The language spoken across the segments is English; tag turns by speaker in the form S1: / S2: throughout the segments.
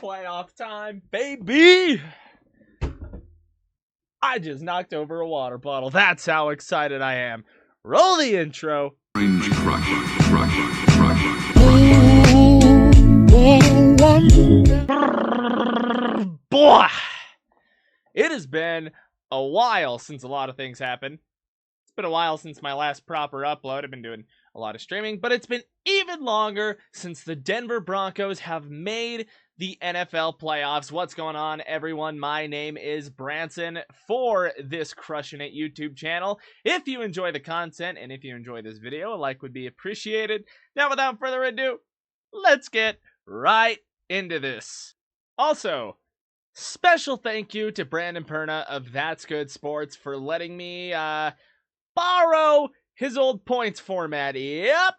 S1: Playoff time, baby! I just knocked over a water bottle. That's how excited I am. Roll the intro.
S2: Range crush.
S1: Boy! It has been a while since a lot of things happened. It's been a while since my last proper upload. I've been doing a lot of streaming, but it's been even longer since the Denver Broncos have made the NFL playoffs. What's going on, everyone? My name is Branson for this Crushin' It YouTube channel. If you enjoy the content and if you enjoy this video, a like would be appreciated. Now, without further ado, let's get right into this. Also, special thank you to Brandon Perna of That's Good Sports for letting me borrow his old points format. Yep,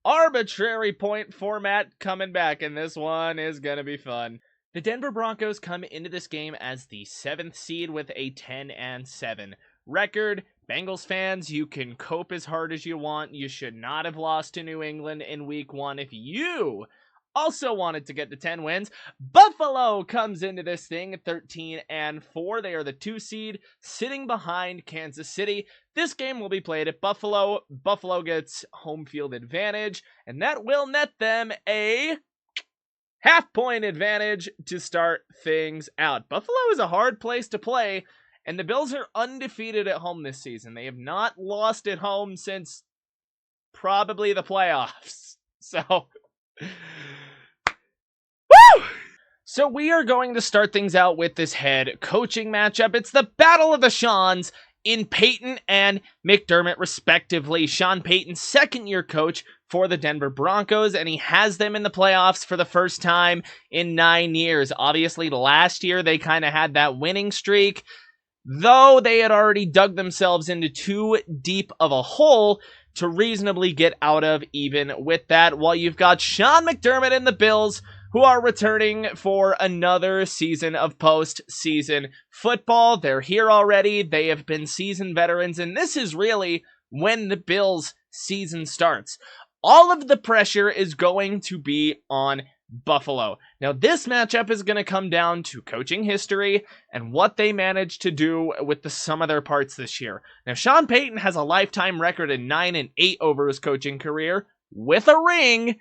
S1: arbitrary point format coming back, and this one is gonna be fun. The Denver Broncos come into this game as the 7th seed with a 10-7 record. Bengals fans, you can cope as hard as you want. You should not have lost to New England in week 1 if you also wanted to get to 10 wins. Buffalo comes into this thing at 13-4. They are the 2 seed, sitting behind Kansas City. This game will be played at Buffalo. Buffalo gets home field advantage, and that will net them a half-point advantage to start things out. Buffalo is a hard place to play, and the Bills are undefeated at home this season. They have not lost at home since probably the playoffs. So So we are going to start things out with this head coaching matchup. It's the Battle of the Seans in Payton and McDermott, respectively. Sean Payton, second-year coach for the Denver Broncos, and he has them in the playoffs for the first time in 9 years. Obviously, last year they kind of had that winning streak, though they had already dug themselves into too deep of a hole to reasonably get out of even with that. While you've got Sean McDermott and the Bills, who are returning for another season of postseason football. They're here already. They have been seasoned veterans, and this is really when the Bills' season starts. All of the pressure is going to be on Buffalo. Now, this matchup is going to come down to coaching history and what they managed to do with the sum of their parts this year. Now, Sean Payton has a lifetime record of 9-8 over his coaching career, with a ring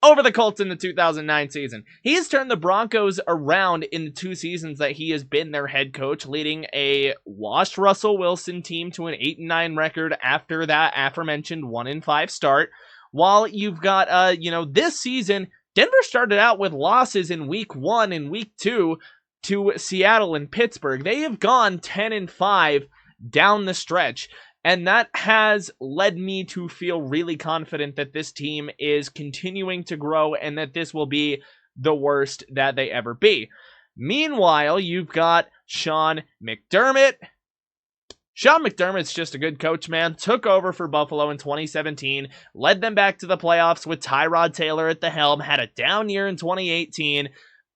S1: over the Colts in the 2009 season. He has turned the Broncos around in the 2 seasons that he has been their head coach, leading a washed Russell Wilson team to an 8-9 record after that aforementioned 1-5 start. While you've got, this season, Denver started out with losses in week 1 and week 2 to Seattle and Pittsburgh. They have gone 10-5 down the stretch. And that has led me to feel really confident that this team is continuing to grow and that this will be the worst that they ever be. Meanwhile, you've got Sean McDermott. Sean McDermott's just a good coach, man. Took over for Buffalo in 2017, led them back to the playoffs with Tyrod Taylor at the helm, had a down year in 2018,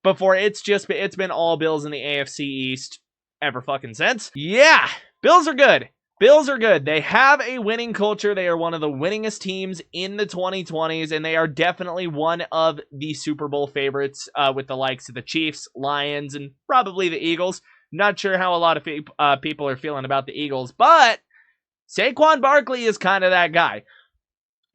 S1: before it's been all Bills in the AFC East ever fucking since. Yeah, Bills are good. Bills are good. They have a winning culture. They are one of the winningest teams in the 2020s, and they are definitely one of the Super Bowl favorites with the likes of the Chiefs, Lions, and probably the Eagles. Not sure how a lot of people are feeling about the Eagles, but Saquon Barkley is kind of that guy.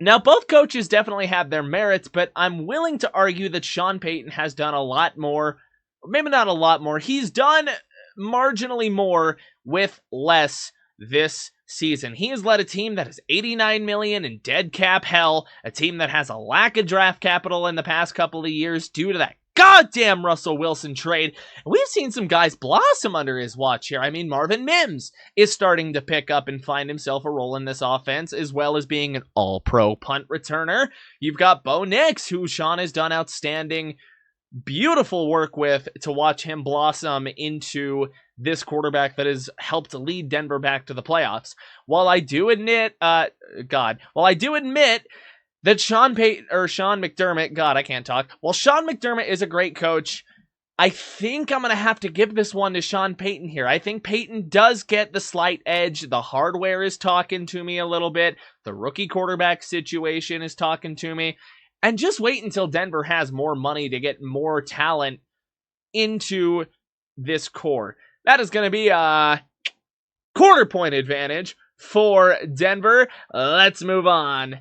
S1: Now, both coaches definitely have their merits, but I'm willing to argue that Sean Payton has done a lot more, maybe not a lot more. He's done marginally more with less this season. He has led a team that is $89 million in dead cap hell, a team that has a lack of draft capital in the past couple of years due to that goddamn Russell Wilson trade. And we've seen some guys blossom under his watch here. I mean, Marvin Mims is starting to pick up and find himself a role in this offense, as well as being an all-pro punt returner. You've got Bo Nix, who Sean has done outstanding, beautiful work with to watch him blossom into this quarterback that has helped lead Denver back to the playoffs. While I do admit that Sean McDermott, while Sean McDermott is a great coach, I think I'm going to have to give this one to Sean Payton here. I think Payton does get the slight edge. The hardware is talking to me a little bit. The rookie quarterback situation is talking to me. And just wait until Denver has more money to get more talent into this core. That is going to be a quarter point advantage for Denver. Let's move on.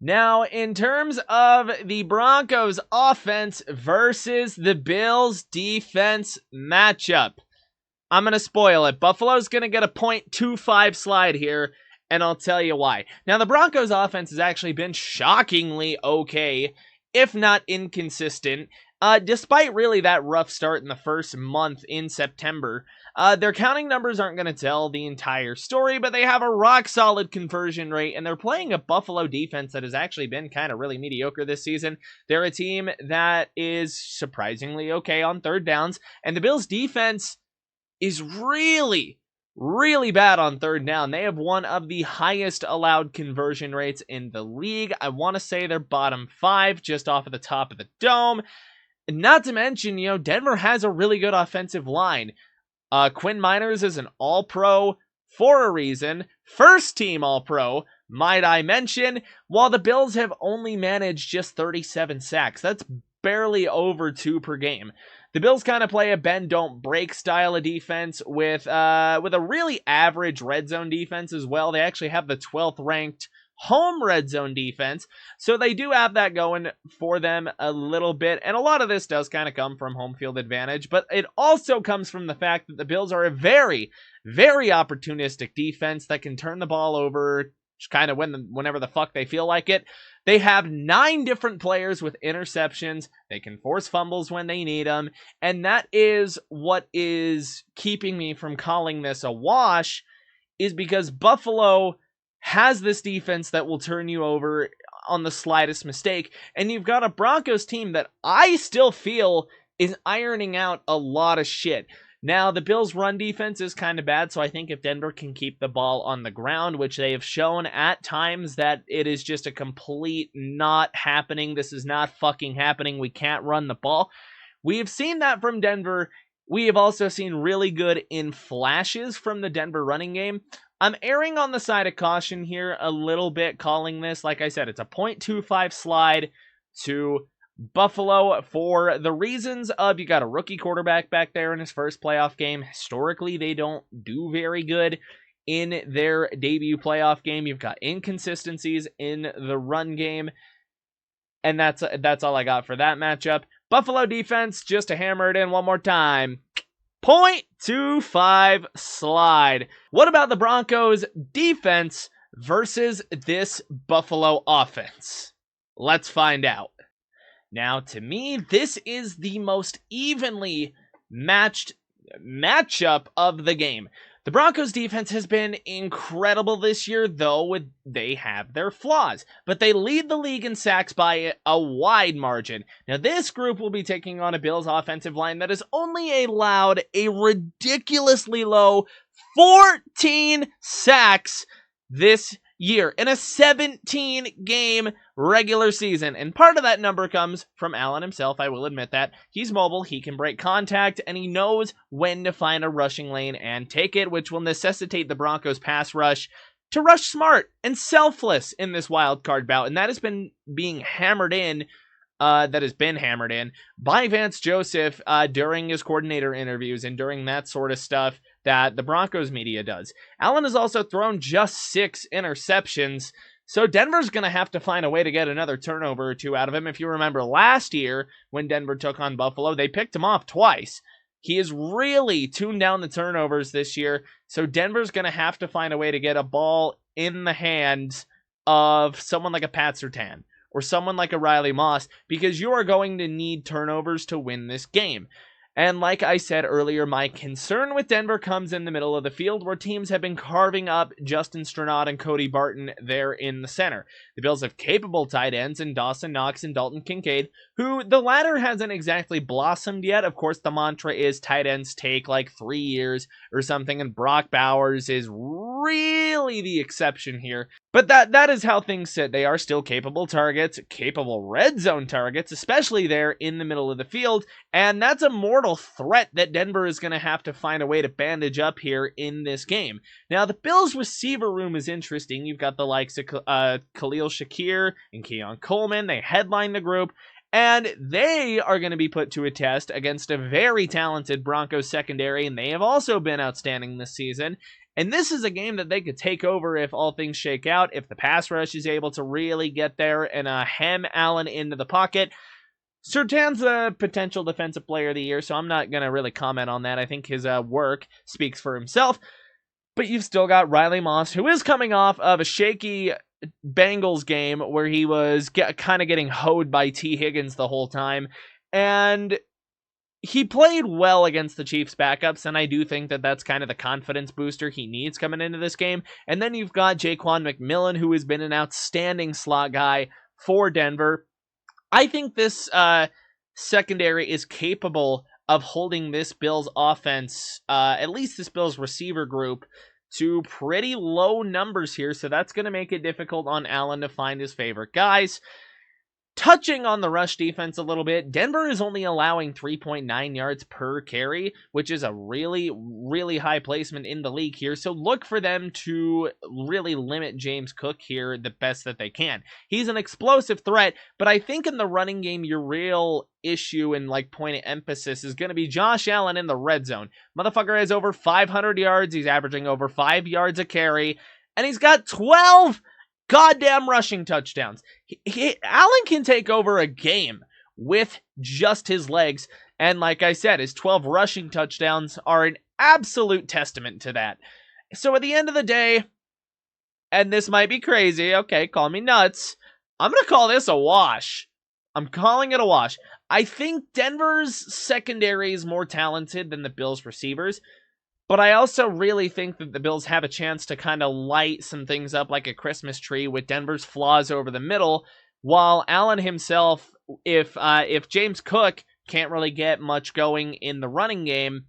S1: Now, in terms of the Broncos offense versus the Bills defense matchup, I'm going to spoil it. Buffalo's going to get a .25 slide here, and I'll tell you why. Now, the Broncos offense has actually been shockingly okay, if not inconsistent, despite really that rough start in the first month in September. Their counting numbers aren't going to tell the entire story, but they have a rock-solid conversion rate, and they're playing a Buffalo defense that has actually been kind of really mediocre this season. They're a team that is surprisingly okay on third downs, and the Bills' defense is really, really bad on third down. They have one of the highest allowed conversion rates in the league. I want to say they're bottom 5, just off of the top of the dome. Not to mention, Denver has a really good offensive line. Quinn Miners is an all-pro for a reason. First-team all-pro, might I mention, while the Bills have only managed just 37 sacks. That's barely over 2 per game. The Bills kind of play a bend-don't-break style of defense with a really average red zone defense as well. They actually have the 12th ranked home red zone defense, so they do have that going for them a little bit, and a lot of this does kind of come from home field advantage, but it also comes from the fact that the Bills are a very, very opportunistic defense that can turn the ball over kind of whenever the fuck they feel like it. They have 9 different players with interceptions. They can force fumbles when they need them, and that is what is keeping me from calling this a wash, is because Buffalo has this defense that will turn you over on the slightest mistake, and you've got a Broncos team that I still feel is ironing out a lot of shit. Now, the Bills' run defense is kind of bad, so I think if Denver can keep the ball on the ground, which they have shown at times that it is just a complete not happening, this is not fucking happening, we can't run the ball. We have seen that from Denver. We have also seen really good in flashes from the Denver running game. I'm erring on the side of caution here a little bit, calling this, like I said, it's a .25 slide to Buffalo for the reasons of you got a rookie quarterback back there in his first playoff game. Historically, they don't do very good in their debut playoff game. You've got inconsistencies in the run game, and that's all I got for that matchup. Buffalo defense, just to hammer it in one more time, .25 slide. What about the Broncos defense versus this Buffalo offense? Let's find out. Now, to me, this is the most evenly matched matchup of the game. The Broncos defense has been incredible this year, though they have their flaws, but they lead the league in sacks by a wide margin. Now, this group will be taking on a Bills offensive line that has only allowed a ridiculously low 14 sacks this year in a 17-game regular season. And part of that number comes from Allen himself, I will admit that. He's mobile, he can break contact, and he knows when to find a rushing lane and take it, which will necessitate the Broncos pass rush to rush smart and selfless in this wild card bout. And that has been hammered in by Vance Joseph during his coordinator interviews and during that sort of stuff that the Broncos media does. Allen has also thrown just 6 interceptions, so Denver's going to have to find a way to get another turnover or 2 out of him. If you remember last year when Denver took on Buffalo, they picked him off twice. He has really tuned down the turnovers this year, so Denver's going to have to find a way to get a ball in the hands of someone like a Pat Surtain or someone like a Riley Moss, because you are going to need turnovers to win this game. And like I said earlier, my concern with Denver comes in the middle of the field, where teams have been carving up Justin Strnad and Cody Barton there in the center. The Bills have capable tight ends in Dawson Knox and Dalton Kincaid, who the latter hasn't exactly blossomed yet. Of course, the mantra is tight ends take like 3 years or something, and Brock Bowers is really the exception here. But that is how things sit. They are still capable targets, capable red zone targets, especially there in the middle of the field, and that's a mortal threat that Denver is going to have to find a way to bandage up here in this game. Now, the Bills' receiver room is interesting. You've got the likes of Khalil Shakir and Keon Coleman. They headline the group. And they are going to be put to a test against a very talented Broncos secondary, and they have also been outstanding this season. And this is a game that they could take over if all things shake out, if the pass rush is able to really get there and hem Allen into the pocket. Surtain's a potential defensive player of the year, so I'm not going to really comment on that. I think his work speaks for himself. But you've still got Riley Moss, who is coming off of a shaky Bengals game where he was kind of getting hoed by T. Higgins the whole time. And he played well against the Chiefs backups, and I do think that that's kind of the confidence booster he needs coming into this game. And then you've got Jaquan McMillan, who has been an outstanding slot guy for Denver. I think this secondary is capable of holding this Bills offense, at least this Bills receiver group, to pretty low numbers here, so that's going to make it difficult on Allen to find his favorite guys. Touching on the rush defense a little bit, Denver is only allowing 3.9 yards per carry, which is a really, really high placement in the league here. So look for them to really limit James Cook here the best that they can. He's an explosive threat, but I think in the running game, your real issue and point of emphasis is going to be Josh Allen in the red zone. Motherfucker has over 500 yards. He's averaging over 5 yards a carry, and he's got 12 goddamn rushing touchdowns. Allen can take over a game with just his legs, and like I said, his 12 rushing touchdowns are an absolute testament to that. So at the end of the day, and this might be crazy, okay, call me nuts, I'm going to call this a wash. I'm calling it a wash. I think Denver's secondary is more talented than the Bills' receivers, but I also really think that the Bills have a chance to kind of light some things up like a Christmas tree with Denver's flaws over the middle, while Allen himself, if James Cook can't really get much going in the running game,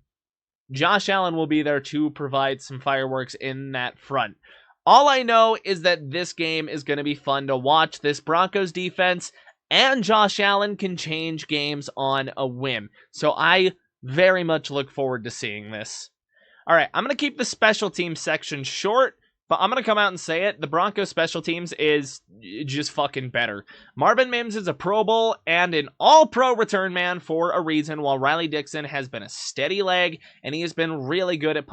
S1: Josh Allen will be there to provide some fireworks in that front. All I know is that this game is going to be fun to watch. This Broncos defense and Josh Allen can change games on a whim. So I very much look forward to seeing this. All right, I'm going to keep the special teams section short, but I'm going to come out and say it. The Broncos special teams is just fucking better. Marvin Mims is a Pro Bowl and an all-pro return man for a reason, while Riley Dixon has been a steady leg, and he has been really good at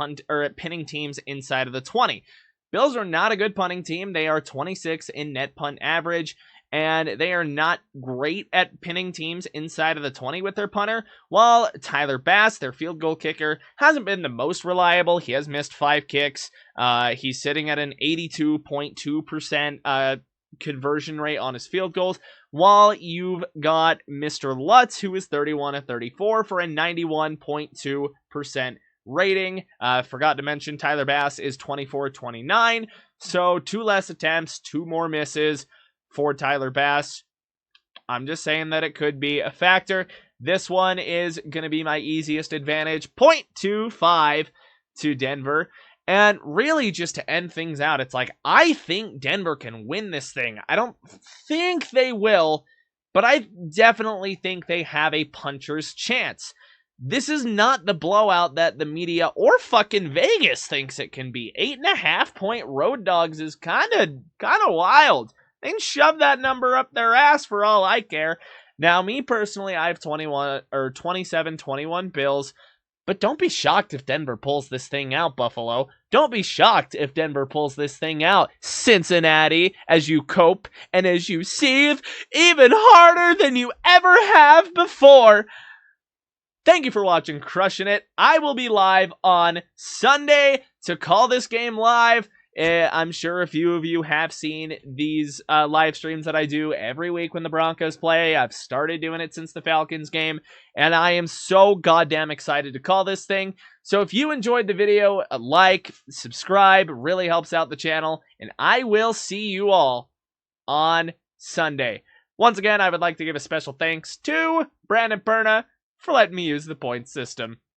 S1: pinning teams inside of the 20. Bills are not a good punting team. They are 26 in net punt average, and they are not great at pinning teams inside of the 20 with their punter, while Tyler Bass, their field goal kicker, hasn't been the most reliable. He has missed 5 kicks. He's sitting at an 82.2% conversion rate on his field goals, while you've got Mr. Lutz, who is 31 of 34 for a 91.2% rating. Forgot to mention Tyler Bass is 24-29, so 2 less attempts, 2 more misses for Tyler Bass. I'm just saying that it could be a factor. This one is going to be my easiest advantage. 0.25 to Denver. And really, just to end things out, it's like, I think Denver can win this thing. I don't think they will, but I definitely think they have a puncher's chance. This is not the blowout that the media or fucking Vegas thinks it can be. 8.5-point road dogs is kind of wild. They can shove that number up their ass for all I care. Now, me personally, I have 27-21 Bills, but don't be shocked if Denver pulls this thing out, Buffalo. Don't be shocked if Denver pulls this thing out, Cincinnati, as you cope and as you seethe even harder than you ever have before. Thank you for watching Crushing It. I will be live on Sunday to call this game live. I'm sure a few of you have seen these live streams that I do every week when the Broncos play. I've started doing it since the Falcons game, and I am so goddamn excited to call this thing. So if you enjoyed the video, a like, subscribe, really helps out the channel, and I will see you all on Sunday. Once again, I would like to give a special thanks to Brandon Perna for letting me use the point system.